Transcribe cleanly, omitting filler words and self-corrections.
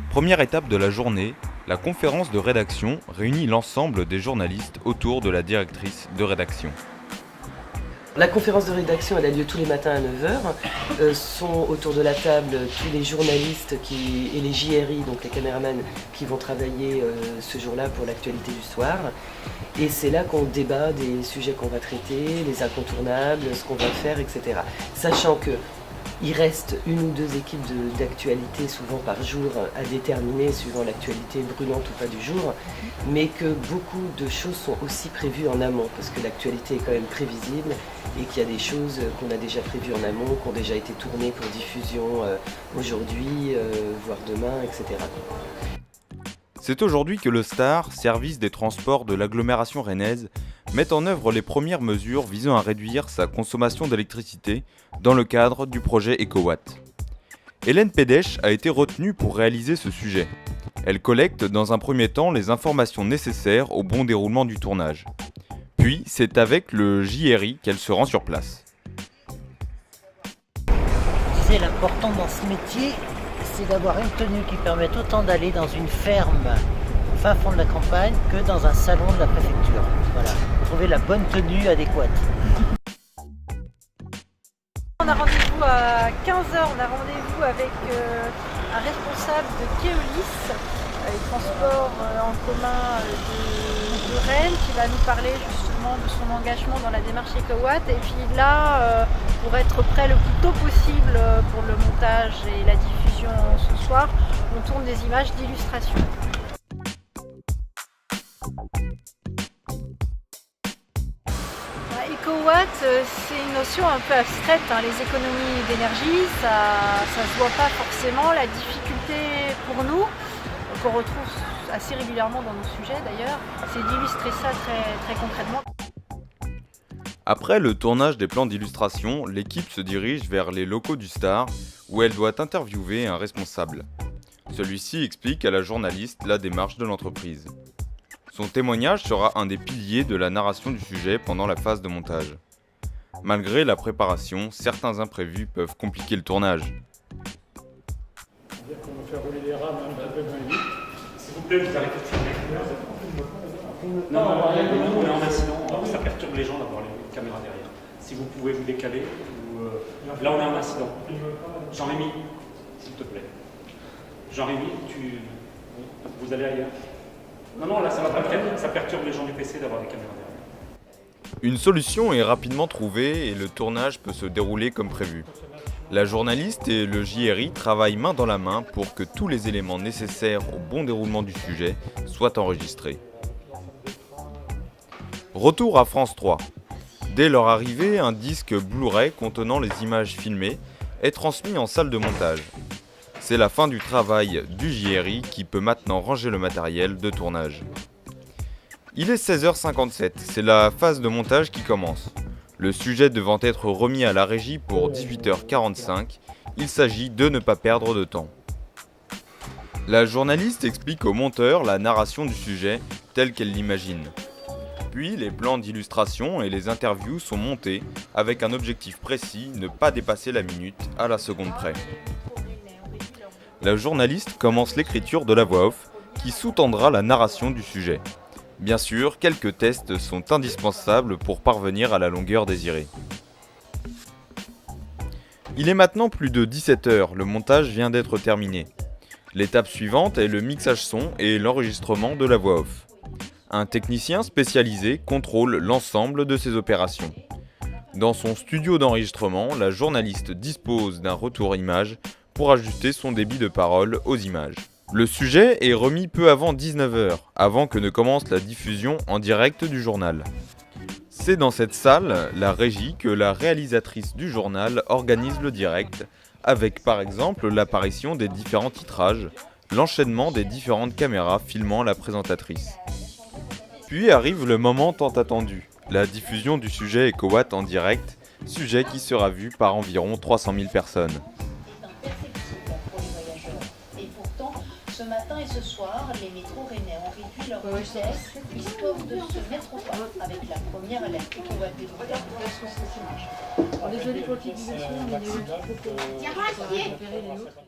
Première étape de la journée, la conférence de rédaction réunit l'ensemble des journalistes autour de la directrice de rédaction. La conférence de rédaction elle a lieu tous les matins à 9 h. Sont autour de la table tous les journalistes et les JRI, donc les caméramans qui vont travailler ce jour-là pour l'actualité du soir. Et c'est là qu'on débat des sujets qu'on va traiter, les incontournables, ce qu'on va faire, etc. Sachant qu'il reste une ou deux équipes d'actualité souvent par jour à déterminer suivant l'actualité brûlante ou pas du jour, mais que beaucoup de choses sont aussi prévues en amont parce que l'actualité est quand même prévisible et qu'il y a des choses qu'on a déjà prévues en amont, qui ont déjà été tournées pour diffusion aujourd'hui, voire demain, etc. C'est aujourd'hui que le STAR, service des transports de l'agglomération rennaise, met en œuvre les premières mesures visant à réduire sa consommation d'électricité dans le cadre du projet EcoWatt. Hélène Pédèche a été retenue pour réaliser ce sujet. Elle collecte dans un premier temps les informations nécessaires au bon déroulement du tournage. Puis, c'est avec le JRI qu'elle se rend sur place. Je disais, l'important dans ce métier, c'est d'avoir une tenue qui permette autant d'aller dans une ferme au fin fond de la campagne que dans un salon de la préfecture. Voilà, trouver la bonne tenue adéquate. On a rendez-vous à 15 h, on a rendez-vous avec un responsable de Keolis, les transports en commun de Rennes, qui va nous parler justement de son engagement dans la démarche EcoWatt. Et puis là, pour être prêt le plus tôt possible pour le montage et la diffusion ce soir, on tourne des images d'illustration. EcoWatt, c'est une notion un peu abstraite, hein. Les économies d'énergie, ça se voit pas forcément. La difficulté pour nous, qu'on retrouve assez régulièrement dans nos sujets d'ailleurs, c'est d'illustrer ça très concrètement. Après le tournage des plans d'illustration, l'équipe se dirige vers les locaux du STAR où elle doit interviewer un responsable. Celui-ci explique à la journaliste la démarche de l'entreprise. Son témoignage sera un des piliers de la narration du sujet pendant la phase de montage. Malgré la préparation, certains imprévus peuvent compliquer le tournage. On va faire rouler les rames un peu moins vite. S'il vous plaît, vous arrêtez de filmer. Non, on est en incident, ça perturbe les gens d'avoir les caméras derrière. Si vous pouvez vous décaler, là on est en incident. Jean-Rémy, s'il te plaît. Jean-Rémy, vous allez ailleurs. Non, là ça va pas le faire, ça perturbe les gens du PC d'avoir des caméras derrière. Une solution est rapidement trouvée et le tournage peut se dérouler comme prévu. La journaliste et le JRI travaillent main dans la main pour que tous les éléments nécessaires au bon déroulement du sujet soient enregistrés. Retour à France 3. Dès leur arrivée, un disque Blu-ray contenant les images filmées est transmis en salle de montage. C'est la fin du travail du JRI qui peut maintenant ranger le matériel de tournage. Il est 16h57, c'est la phase de montage qui commence. Le sujet devant être remis à la régie pour 18h45, il s'agit de ne pas perdre de temps. La journaliste explique au monteur la narration du sujet telle qu'elle l'imagine. Puis les plans d'illustration et les interviews sont montés avec un objectif précis, ne pas dépasser la minute à la seconde près. La journaliste commence l'écriture de la voix off qui sous-tendra la narration du sujet. Bien sûr, quelques tests sont indispensables pour parvenir à la longueur désirée. Il est maintenant plus de 17 h, le montage vient d'être terminé. L'étape suivante est le mixage son et l'enregistrement de la voix off. Un technicien spécialisé contrôle l'ensemble de ces opérations. Dans son studio d'enregistrement, la journaliste dispose d'un retour image pour ajuster son débit de parole aux images. Le sujet est remis peu avant 19 h, avant que ne commence la diffusion en direct du journal. C'est dans cette salle, la régie, que la réalisatrice du journal organise le direct, avec par exemple l'apparition des différents titrages, l'enchaînement des différentes caméras filmant la présentatrice. Puis arrive le moment tant attendu, la diffusion du sujet EcoWatt en direct, sujet qui sera vu par environ 300 000 personnes. Ce matin et ce soir, les métros rennais ont réduit leur vitesse, histoire de se mettre au pas avec la première alerte EcoWatt dévoilée en 200 cm. Désolé pour l'utilisation, mais il y a eu trop de...